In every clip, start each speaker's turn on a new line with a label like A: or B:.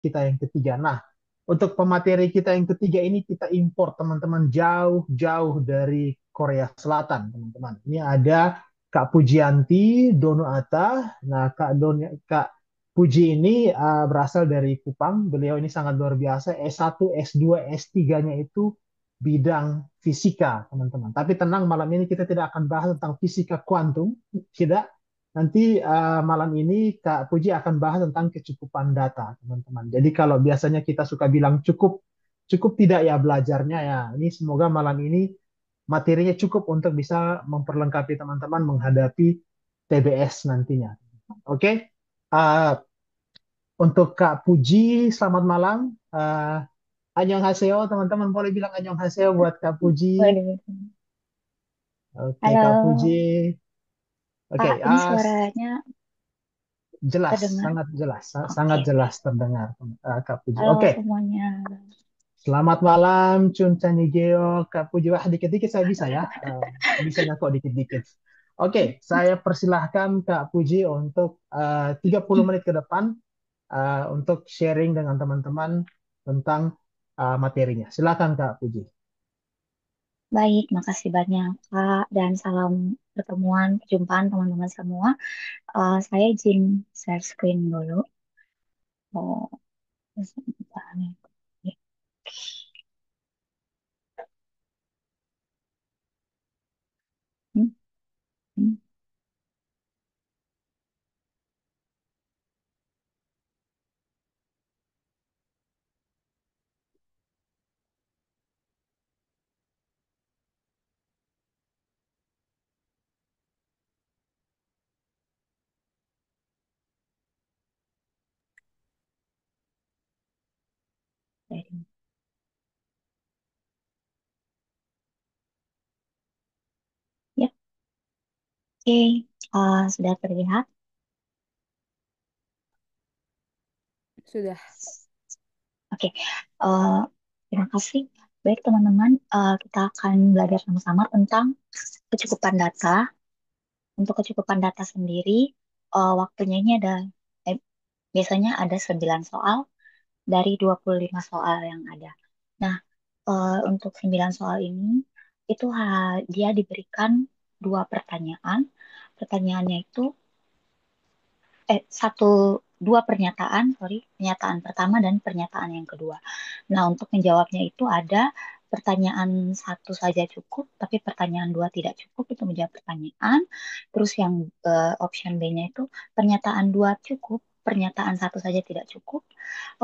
A: kita yang ketiga. Nah, untuk pemateri kita yang ketiga ini kita import teman-teman jauh-jauh dari Korea Selatan, teman-teman. Ini ada Kak Pujianti Donoata. Nah, Kak Puji ini berasal dari Kupang. Beliau ini sangat luar biasa. S1, S2, S3-nya itu bidang fisika, teman-teman. Tapi tenang, malam ini kita tidak akan bahas tentang fisika kuantum. Tidak. Nanti malam ini Kak Puji akan bahas tentang kecukupan data, teman-teman. Jadi kalau biasanya kita suka bilang cukup, cukup tidak ya belajarnya ya. Ini semoga malam ini materinya cukup untuk bisa memperlengkapi teman-teman menghadapi TBS nantinya. Oke. Uh, untuk Kak Puji, selamat malam. Annyeonghaseyo, teman-teman boleh bilang annyeonghaseyo buat Kak Puji.
B: Waduh.
A: Oke, Kak Puji.
B: Halo, Kak.
A: Oke,
B: Ini suaranya
A: jelas,
B: terdengar.
A: sangat jelas, sangat
B: Oke, oke.
A: jelas terdengar, Kak Puji.
B: Halo
A: Oke,
B: semuanya.
A: selamat malam, Chun Chanigeo, Kak Puji. Wah, dikit-dikit saya bisa ya, bisanya kok dikit-dikit. Oke, saya persilahkan Kak Puji untuk 30 menit ke depan untuk sharing dengan teman-teman tentang materinya. Silakan Kak Puji.
B: Baik, makasih banyak Kak. Dan salam pertemuan, perjumpaan teman-teman semua. Saya izin share screen dulu. Oh, sebentar nih. Ya. Hmm, hmm, sharing. Ya, oke. Sudah terlihat.
C: Sudah.
B: Oke, eh, terima kasih. Baik teman-teman, kita akan belajar sama-sama tentang kecukupan data. Untuk kecukupan data sendiri, waktunya ini eh, biasanya ada 9 soal dari 25 soal yang ada. Nah, untuk 9 soal ini, itu dia diberikan dua pertanyaan. Pertanyaannya itu satu dua pernyataan, sorry, pernyataan pertama dan pernyataan yang kedua. Nah, untuk menjawabnya itu ada pertanyaan satu saja cukup, tapi pertanyaan dua tidak cukup itu menjawab pertanyaan. Terus yang option B-nya itu pernyataan dua cukup, pernyataan satu saja tidak cukup.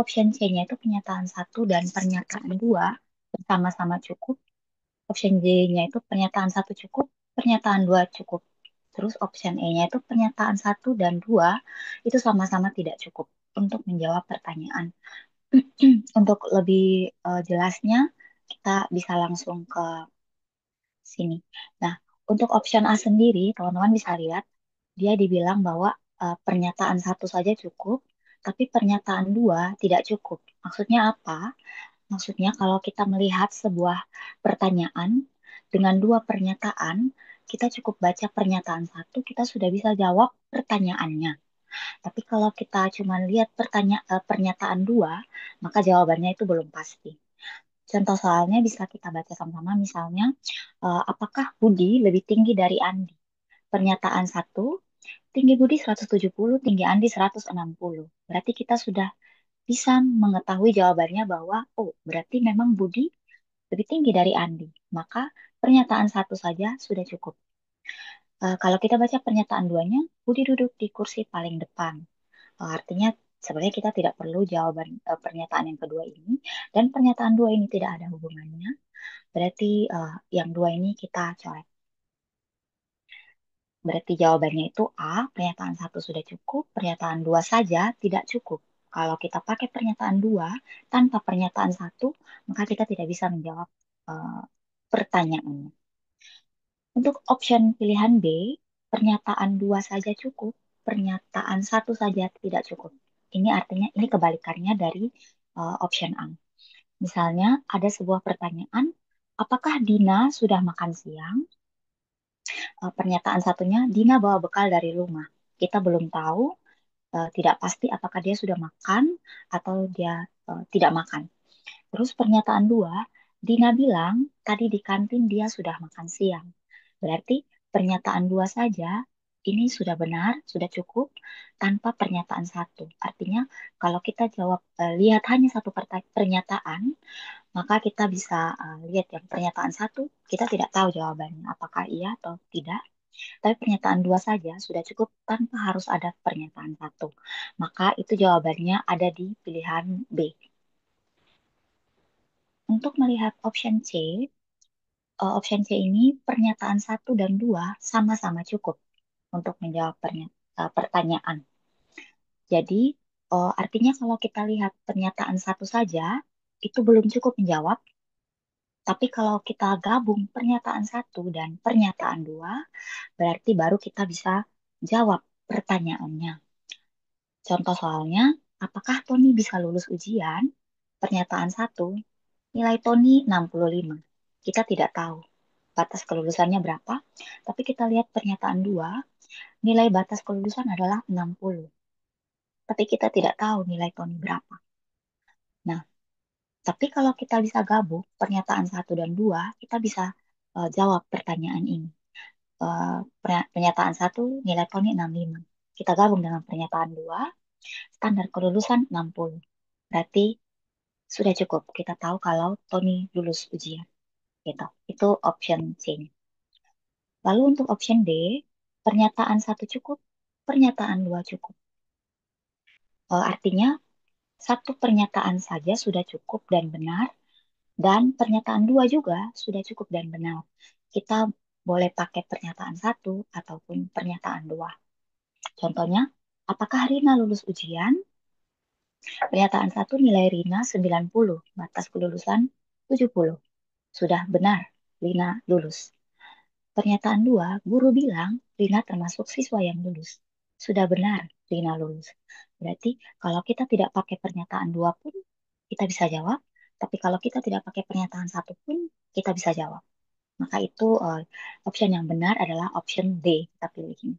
B: Option C-nya itu pernyataan satu dan pernyataan dua bersama-sama cukup. Option D-nya itu pernyataan satu cukup, pernyataan dua cukup. Terus option E-nya itu pernyataan satu dan dua itu sama-sama tidak cukup untuk menjawab pertanyaan. Untuk lebih jelasnya, kita bisa langsung ke sini. Nah, untuk option A sendiri, teman-teman bisa lihat, dia dibilang bahwa pernyataan satu saja cukup, tapi pernyataan dua tidak cukup. Maksudnya apa? Maksudnya kalau kita melihat sebuah pertanyaan dengan dua pernyataan, kita cukup baca pernyataan satu, kita sudah bisa jawab pertanyaannya. Tapi kalau kita cuma lihat pernyataan dua, maka jawabannya itu belum pasti. Contoh soalnya bisa kita baca sama-sama, misalnya, apakah Budi lebih tinggi dari Andi? Pernyataan satu, tinggi Budi 170, tinggi Andi 160. Berarti kita sudah bisa mengetahui jawabannya bahwa, oh, berarti memang Budi lebih tinggi dari Andi. Maka pernyataan satu saja sudah cukup. Kalau kita baca pernyataan duanya, Budi duduk di kursi paling depan. Artinya sebenarnya kita tidak perlu jawaban pernyataan yang kedua ini. Dan pernyataan dua ini tidak ada hubungannya. Berarti yang dua ini kita coret. Berarti jawabannya itu A, pernyataan satu sudah cukup, pernyataan dua saja tidak cukup. Kalau kita pakai pernyataan dua tanpa pernyataan satu, maka kita tidak bisa menjawab eh, pertanyaannya. Untuk option pilihan B, pernyataan dua saja cukup, pernyataan satu saja tidak cukup. Ini artinya ini kebalikannya dari option A. Misalnya ada sebuah pertanyaan, apakah Dina sudah makan siang? Pernyataan satunya, Dina bawa bekal dari rumah. Kita belum tahu, tidak pasti apakah dia sudah makan atau dia tidak makan. Terus pernyataan dua, Dina bilang tadi di kantin dia sudah makan siang. Berarti pernyataan dua saja ini sudah benar, sudah cukup tanpa pernyataan satu. Artinya kalau kita jawab lihat hanya satu pernyataan, maka kita bisa lihat yang pernyataan satu, kita tidak tahu jawabannya apakah iya atau tidak. Tapi pernyataan dua saja sudah cukup tanpa harus ada pernyataan satu. Maka itu jawabannya ada di pilihan B. Untuk melihat option C ini pernyataan satu dan dua sama-sama cukup untuk menjawab pertanyaan. Jadi, artinya kalau kita lihat pernyataan satu saja, itu belum cukup menjawab. Tapi kalau kita gabung pernyataan satu dan pernyataan dua, berarti baru kita bisa jawab pertanyaannya. Contoh soalnya, apakah Tony bisa lulus ujian? Pernyataan satu, nilai Tony 65. Kita tidak tahu batas kelulusannya berapa, tapi kita lihat pernyataan dua, nilai batas kelulusan adalah 60. Tapi kita tidak tahu nilai Tony berapa. Nah, tapi kalau kita bisa gabung pernyataan satu dan dua, kita bisa jawab pertanyaan ini. Pernyataan satu, nilai Tony 65. Kita gabung dengan pernyataan dua, standar kelulusan 60. Berarti sudah cukup. Kita tahu kalau Tony lulus ujian. Gitu. Itu option C. Lalu untuk option D, pernyataan satu cukup, pernyataan dua cukup. Artinya satu pernyataan saja sudah cukup dan benar, dan pernyataan dua juga sudah cukup dan benar. Kita boleh pakai pernyataan satu ataupun pernyataan dua. Contohnya, apakah Rina lulus ujian? Pernyataan satu nilai Rina 90, batas kelulusan 70. Sudah benar, Rina lulus. Pernyataan dua, guru bilang Rina termasuk siswa yang lulus. Sudah benar, Rina lulus. Berarti kalau kita tidak pakai pernyataan dua pun, kita bisa jawab. Tapi kalau kita tidak pakai pernyataan satu pun, kita bisa jawab. Maka itu option yang benar adalah option D. Kita pilih ini.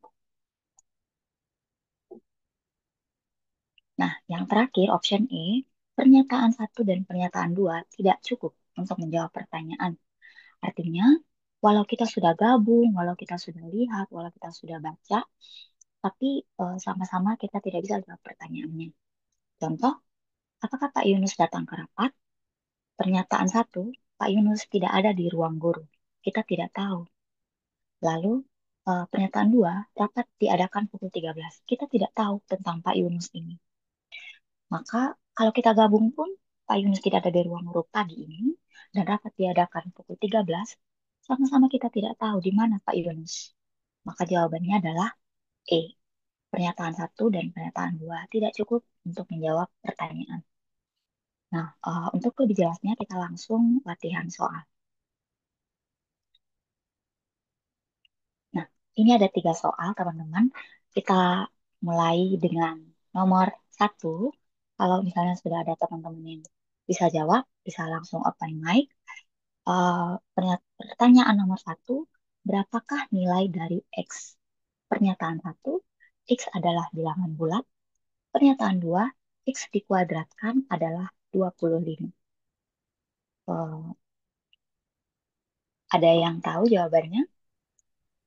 B: Nah, yang terakhir option E, pernyataan satu dan pernyataan dua tidak cukup untuk menjawab pertanyaan. Artinya, walau kita sudah gabung, walau kita sudah lihat, walau kita sudah baca, tapi sama-sama kita tidak bisa jawab pertanyaannya. Contoh, apakah Pak Yunus datang ke rapat? Pernyataan satu, Pak Yunus tidak ada di ruang guru. Kita tidak tahu. Lalu, pernyataan dua, rapat diadakan pukul 13. Kita tidak tahu tentang Pak Yunus ini. Maka, kalau kita gabung pun, Pak Yunus tidak ada di ruang guru pagi ini, dan rapat diadakan pukul 13, sama-sama kita tidak tahu di mana Pak Yunus. Maka jawabannya adalah E. Pernyataan satu dan pernyataan dua tidak cukup untuk menjawab pertanyaan. Nah, untuk lebih jelasnya kita langsung latihan soal. Nah, ini ada 3 soal, teman-teman. Kita mulai dengan nomor satu. Kalau misalnya sudah ada teman-teman yang bisa jawab, bisa langsung open mic. Pertanyaan nomor satu, berapakah nilai dari X? Pernyataan satu, X adalah bilangan bulat. Pernyataan dua, X dikuadratkan adalah 25. Eh, ada yang tahu jawabannya?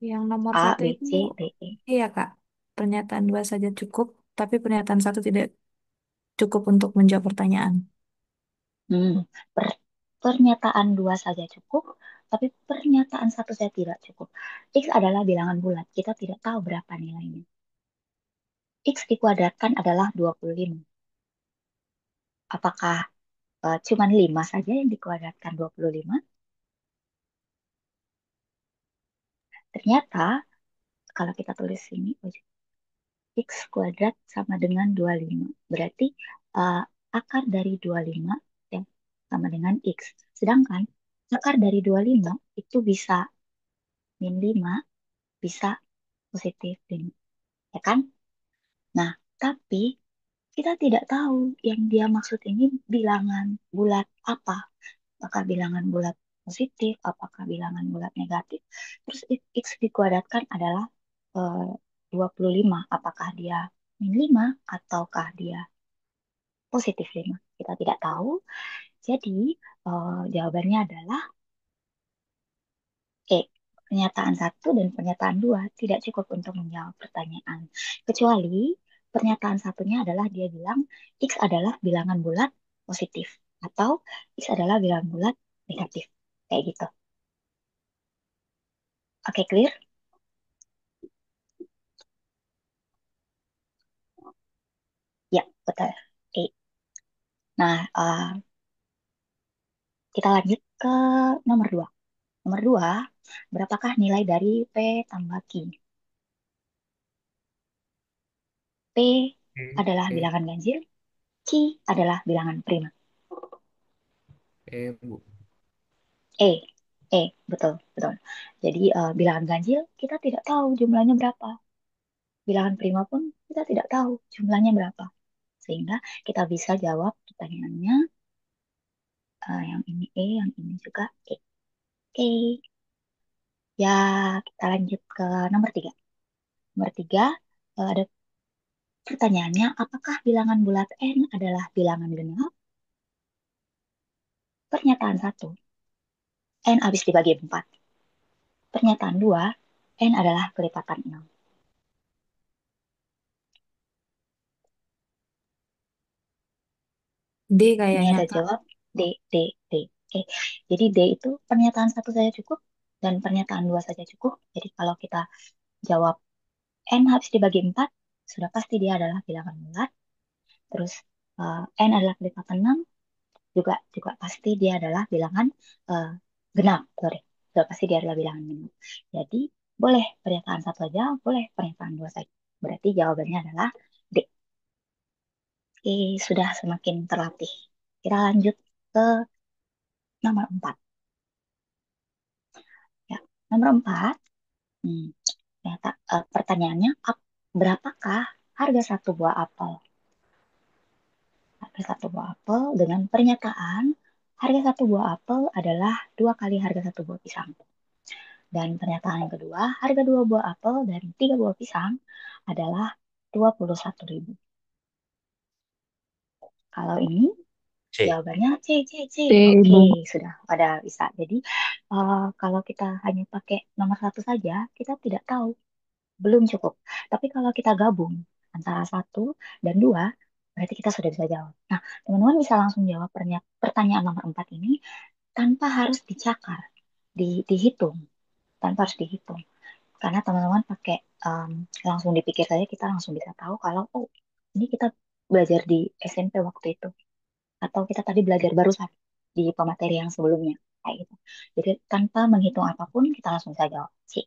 C: Yang nomor
B: A,
C: satu
B: B,
C: itu,
B: C, D, E.
C: iya Kak, pernyataan dua saja cukup, tapi pernyataan satu tidak cukup untuk menjawab pertanyaan.
B: Hmm, pernyataan dua saja cukup, tapi pernyataan satu saja tidak cukup. X adalah bilangan bulat, kita tidak tahu berapa nilainya. X dikuadratkan adalah 25. Apakah cuma 5 saja yang dikuadratkan 25? Ternyata, kalau kita tulis sini, X kuadrat sama dengan 25. Berarti eh, akar dari 25 ya, sama dengan X. Sedangkan akar dari 25 itu bisa min 5, bisa positif 5. Ya kan? Nah, tapi kita tidak tahu yang dia maksud ini bilangan bulat apa. Apakah bilangan bulat positif, apakah bilangan bulat negatif. Terus X dikuadratkan adalah eh, 25. Apakah dia min 5 ataukah dia positif 5? Kita tidak tahu. Jadi jawabannya adalah E. Pernyataan satu dan pernyataan dua tidak cukup untuk menjawab pertanyaan. Kecuali pernyataan satunya adalah dia bilang X adalah bilangan bulat positif atau X adalah bilangan bulat negatif. Kayak gitu. Oke, clear? Ya, betul. E. Nah, kita lanjut ke nomor 2. Nomor 2, berapakah nilai dari P tambah Q? P adalah
D: E,
B: bilangan ganjil, Q adalah bilangan prima.
D: Bu.
B: E, betul, betul. Jadi bilangan ganjil kita tidak tahu jumlahnya berapa. Bilangan prima pun kita tidak tahu jumlahnya berapa. Sehingga kita bisa jawab pertanyaannya yang ini E, yang ini juga E. Oke, ya kita lanjut ke nomor 3. Nomor 3, ada pertanyaannya, apakah bilangan bulat N adalah bilangan genap? Pernyataan 1, N habis dibagi 4. Pernyataan 2, N adalah kelipatan 6.
C: D
B: Ini
C: kayaknya,
B: ada
C: Kak.
B: jawab D, D, D. Oke, jadi D itu pernyataan 1 saja cukup dan pernyataan 2 saja cukup. Jadi kalau kita jawab N habis dibagi 4, sudah pasti dia adalah bilangan bulat. Terus N adalah kelipatan 6, juga juga pasti dia adalah bilangan eh, genap. Sorry, sudah pasti dia adalah bilangan genap. Jadi boleh pernyataan 1 saja, boleh pernyataan 2 saja. Berarti jawabannya adalah D. Oke, sudah semakin terlatih. Kita lanjut ke nomor 4. Ya, nomor 4. Hmm, ternyata pertanyaannya, berapakah harga satu buah apel? Harga satu buah apel dengan pernyataan harga satu buah apel adalah 2 kali harga satu buah pisang. Dan pernyataan yang kedua, harga 2 buah apel dan 3 buah pisang adalah 21.000. Kalau ini
D: C.
B: jawabannya C, C, C.
C: D,
B: Oke,
C: Ibu.
B: sudah pada bisa. Jadi kalau kita hanya pakai nomor satu saja, kita tidak tahu, belum cukup. Tapi kalau kita gabung antara satu dan dua, berarti kita sudah bisa jawab. Nah, teman-teman bisa langsung jawab pertanyaan nomor 4 ini tanpa harus dicakar, dihitung, tanpa harus dihitung. Karena teman-teman pakai langsung dipikir saja, kita langsung bisa tahu kalau, oh, ini kita belajar di SMP waktu itu. Atau kita tadi belajar barusan di pemateri yang sebelumnya. Kayak gitu. Jadi tanpa menghitung apapun, kita langsung bisa jawab. C.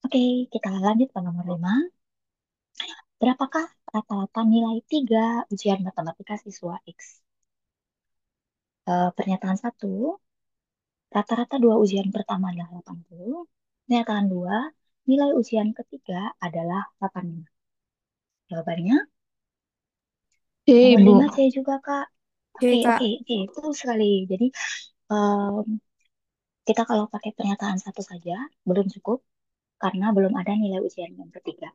B: Oke, kita lanjut ke nomor 5. Berapakah rata-rata nilai 3 ujian matematika siswa X? Pernyataan 1, rata-rata 2 ujian pertama adalah 80. Pernyataan 2, nilai ujian ketiga adalah 85. Jawabannya
C: D,
B: nomor
C: Ibu.
B: 5 C juga, Kak. Oke,
C: C,
B: oke,
C: Kak.
B: oke, itu sekali. Jadi em, kita kalau pakai pernyataan 1 saja belum cukup karena belum ada nilai ujian yang ketiga.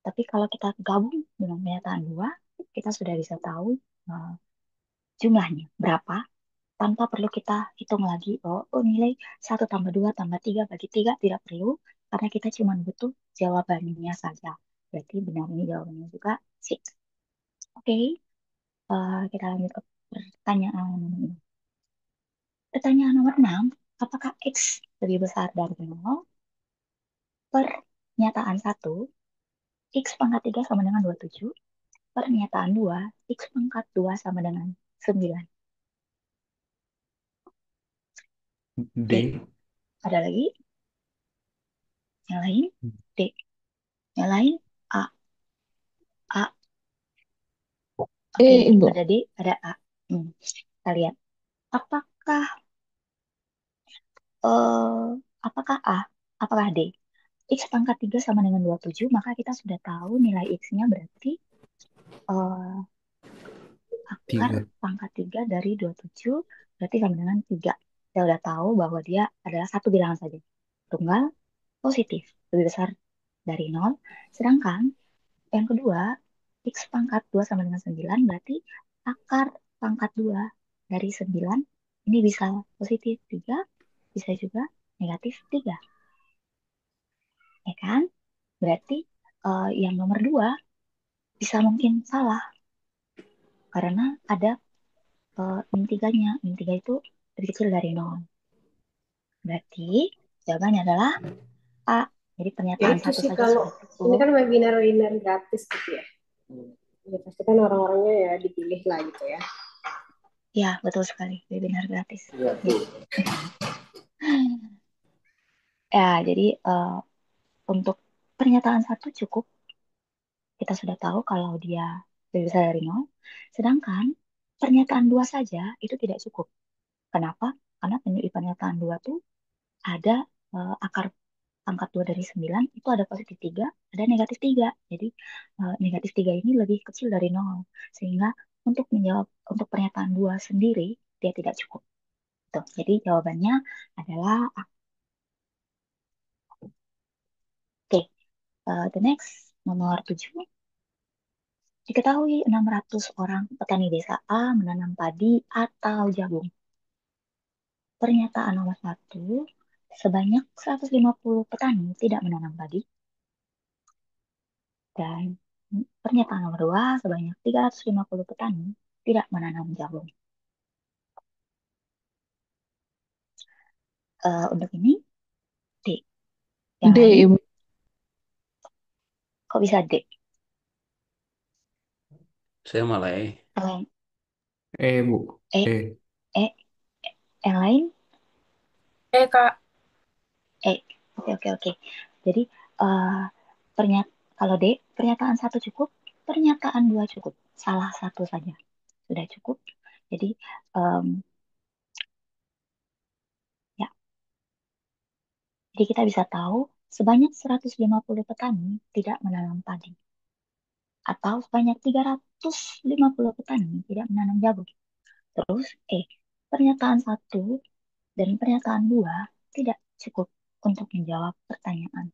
B: Tapi kalau kita gabung dengan pernyataan 2, kita sudah bisa tahu eh, jumlahnya berapa tanpa perlu kita hitung lagi, oh nilai 1 tambah 2 tambah 3 bagi 3 tidak perlu, karena kita cuma butuh jawabannya saja. Berarti benar ini jawabannya juga six. Oke, kita lanjut ke pertanyaan nomor 6. Pertanyaan nomor 6, apakah X lebih besar dari 0? Pernyataan 1, X pangkat 3 sama dengan 27. Pernyataan 2, X pangkat 2 sama dengan 9. Oke,
D: D.
B: ada lagi? Yang lain? D. Yang lain? A. A.
C: E,
B: Oke,
C: Ibu.
B: ada D, ada A. Kita lihat. Apakah eh apakah A? Apakah D? X pangkat 3 sama dengan 27, maka kita sudah tahu nilai X-nya berarti eh akar
D: 3.
B: pangkat 3 dari 27 berarti sama dengan 3. Kita udah tahu bahwa dia adalah satu bilangan saja. Tunggal positif, lebih besar dari 0. Sedangkan Yang kedua, X pangkat 2 sama dengan 9 berarti akar pangkat 2 dari 9 ini bisa positif 3, bisa juga negatif 3, ya kan? Berarti yang nomor 2 bisa mungkin salah karena ada min 3-nya. Min 3 itu lebih kecil dari 0. Berarti jawabannya adalah A. Jadi
D: Ya
B: pernyataan
D: itu
B: satu
D: sih
B: saja
D: kalau
B: sudah
D: ini
B: cukup.
D: kan webinar-webinar gratis gitu ya. Ya pasti kan orang-orangnya ya dipilih lah gitu ya.
B: Ya, betul sekali. Webinar gratis.
D: Iya
B: Ya.
D: tuh.
B: Ya, jadi untuk pernyataan satu cukup. Kita sudah tahu kalau dia lebih besar dari nol. Sedangkan pernyataan dua saja itu tidak cukup. Kenapa? Karena di pernyataan dua tuh ada akar pangkat 2 dari 9 itu ada positif 3, ada negatif 3. Jadi negatif 3 ini lebih kecil dari nol. Sehingga untuk menjawab untuk pernyataan 2 sendiri dia tidak cukup. Tuh, jadi jawabannya adalah A. Oke, the next nomor 7. Diketahui 600 orang petani desa A menanam padi atau jagung. Pernyataan nomor 1, sebanyak 150 petani tidak menanam padi. Dan pernyataan nomor 2, sebanyak 350 petani tidak menanam jagung. Untuk ini, D. Yang
C: D,
B: lain,
C: Ibu.
B: kok bisa D?
E: Saya malah
B: Yang
E: Bu.
B: E, E, yang lain,
C: Kak.
B: E. Oke, oke, oke. Jadi, eh kalau D, pernyataan satu cukup, pernyataan dua cukup. Salah satu saja sudah cukup. Jadi, em, ya, jadi kita bisa tahu sebanyak 150 petani tidak menanam padi. Atau sebanyak 350 petani tidak menanam jagung. Terus, pernyataan satu dan pernyataan dua tidak cukup untuk menjawab pertanyaan.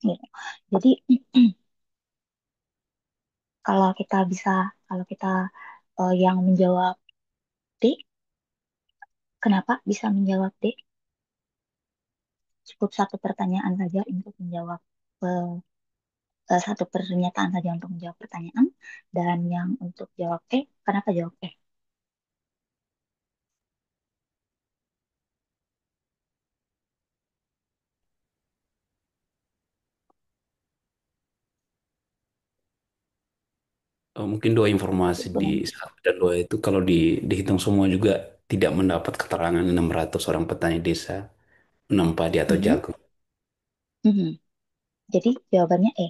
B: Gitu. Jadi, kalau kita bisa, kalau kita yang menjawab D, kenapa bisa menjawab D? Cukup satu pertanyaan saja untuk menjawab eh, satu pernyataan saja untuk menjawab pertanyaan. Dan yang untuk jawab kenapa jawab
E: Mungkin dua informasi
B: Itu
E: di
B: nanti.
E: satu dan dua itu kalau dihitung semua juga tidak mendapat keterangan 600 orang petani desa menanam padi atau
B: Mhm,
E: jagung.
B: mhm. Jadi jawabannya E.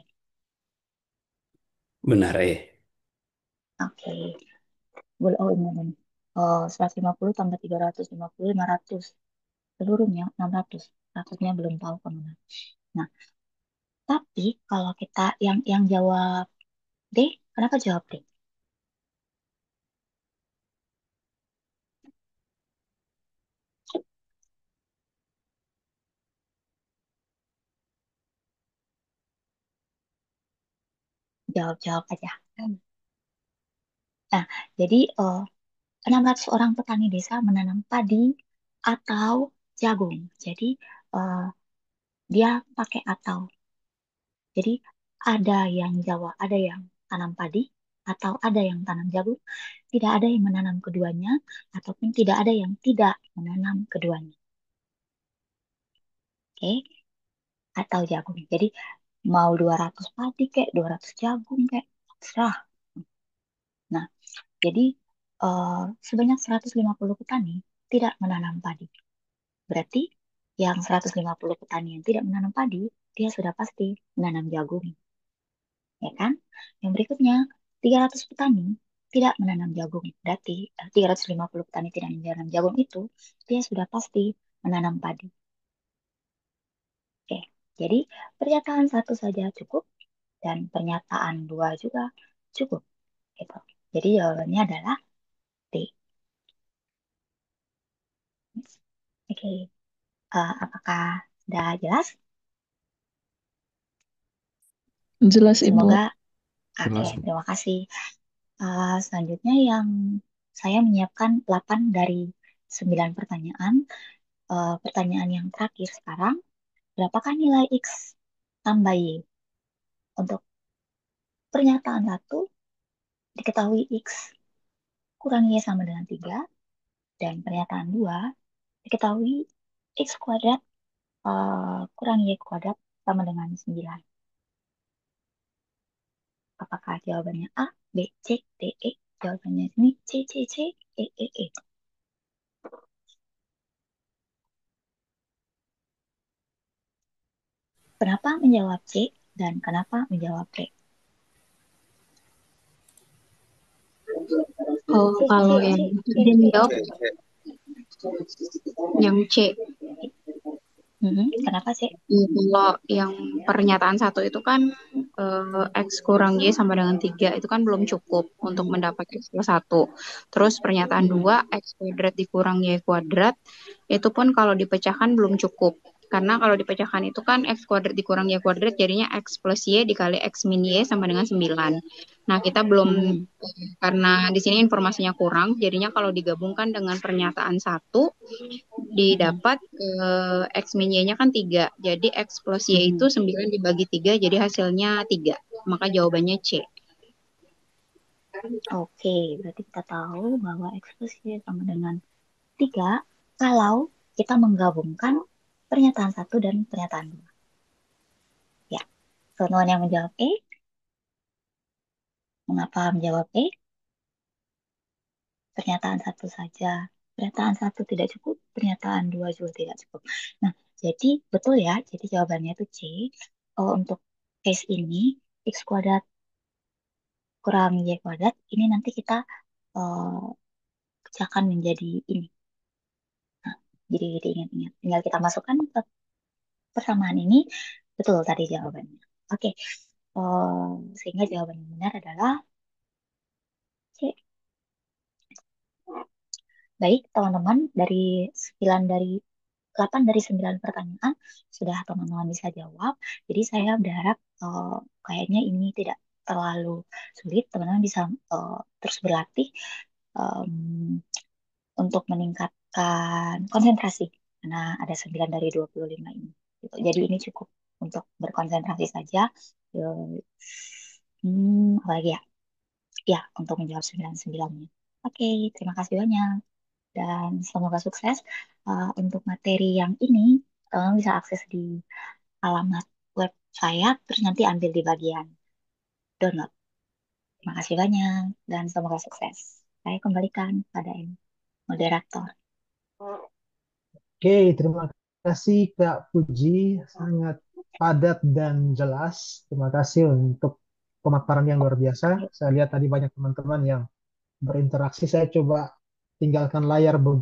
E: Benar
B: Oke. Boleh, oh ini. Oh, 150 tambah 350, 500. Seluruhnya 600. 100-nya belum tahu kemana. Nah, tapi kalau kita yang jawab D, kenapa jawab D? Jawab-jawab aja. Nah, jadi 600 orang petani desa menanam padi atau jagung. Jadi eh, dia pakai atau. Jadi ada yang Jawa, ada yang tanam padi atau ada yang tanam jagung. Tidak ada yang menanam keduanya ataupun tidak ada yang tidak menanam keduanya. Oke, atau jagung. Jadi mau 200 padi kayak 200 jagung kayak terserah. Nah, jadi sebanyak 150 petani tidak menanam padi. Berarti yang 150 petani yang tidak menanam padi, dia sudah pasti menanam jagung, ya kan? Yang berikutnya, 300 petani tidak menanam jagung. Berarti 350 petani tidak menanam jagung itu, dia sudah pasti menanam padi. Oke, jadi pernyataan satu saja cukup dan pernyataan dua juga cukup. Gitu. Jadi jawabannya adalah D. Oke, apakah sudah jelas?
F: Jelas, Ibu.
B: Semoga, oke,
G: Jelas.
B: terima kasih. Selanjutnya yang saya menyiapkan 8 dari 9 pertanyaan. Pertanyaan yang terakhir sekarang, berapakah nilai X tambah Y? Untuk pernyataan satu, diketahui X kurang Y sama dengan 3. Dan pernyataan 2, diketahui X kuadrat kurang Y kuadrat sama dengan 9. Apakah jawabannya A, B, C, D, E? Jawabannya ini C, C, C, E, E, E. Kenapa menjawab C dan kenapa menjawab D?
H: Oh,
B: C,
H: kalau
B: C,
H: yang
B: C, C,
H: dia
B: C,
H: menjawab
B: E.
H: yang C.
B: Kenapa C?
H: Kalau yang pernyataan satu itu kan X kurang Y sama dengan 3 itu kan belum cukup untuk mendapat X plus 1. Terus pernyataan 2 X kuadrat dikurang Y kuadrat itu pun kalau dipecahkan belum cukup. Karena kalau dipecahkan itu kan X kuadrat dikurang Y kuadrat jadinya X plus Y dikali X min Y sama dengan 9. Nah, kita belum, karena di sini informasinya kurang, jadinya kalau digabungkan dengan pernyataan satu, didapat X min Y-nya kan 3. Jadi X plus Y itu 9 dibagi 3, jadi hasilnya 3. Maka jawabannya C.
B: Oke, berarti kita tahu bahwa X plus Y sama dengan 3 kalau kita menggabungkan pernyataan satu dan pernyataan 2. Ya, someone yang menjawab E, mengapa menjawab E? Pernyataan satu saja. Pernyataan satu tidak cukup, pernyataan 2 juga tidak cukup. Nah, jadi betul ya, jadi jawabannya itu C. Untuk case ini, X kuadrat kurang Y kuadrat, ini nanti kita pecahkan menjadi ini. Nah, jadi ingat-ingat. Tinggal kita masukkan ke persamaan ini, betul tadi jawabannya. Oke, sehingga jawaban yang benar adalah C. Baik, teman-teman, dari 9 dari 8 dari 9 pertanyaan sudah teman-teman bisa jawab. Jadi saya berharap kayaknya ini tidak terlalu sulit. Teman-teman bisa terus berlatih em, untuk meningkatkan konsentrasi. Karena ada 9 dari 25 ini. Gitu. Jadi ini cukup untuk berkonsentrasi saja. Apalagi ya? Ya, untuk menjawab 9-9-nya. Oke, terima kasih banyak. Dan semoga sukses. Untuk materi yang ini, teman bisa akses di alamat web saya, terus nanti ambil di bagian download. Terima kasih banyak, dan semoga sukses. Saya kembalikan pada moderator.
A: Oke, terima kasih Kak Puji, sangat padat dan jelas. Terima kasih untuk pemaparan yang luar biasa. Saya lihat tadi banyak teman-teman yang berinteraksi. Saya coba tinggalkan layar beberapa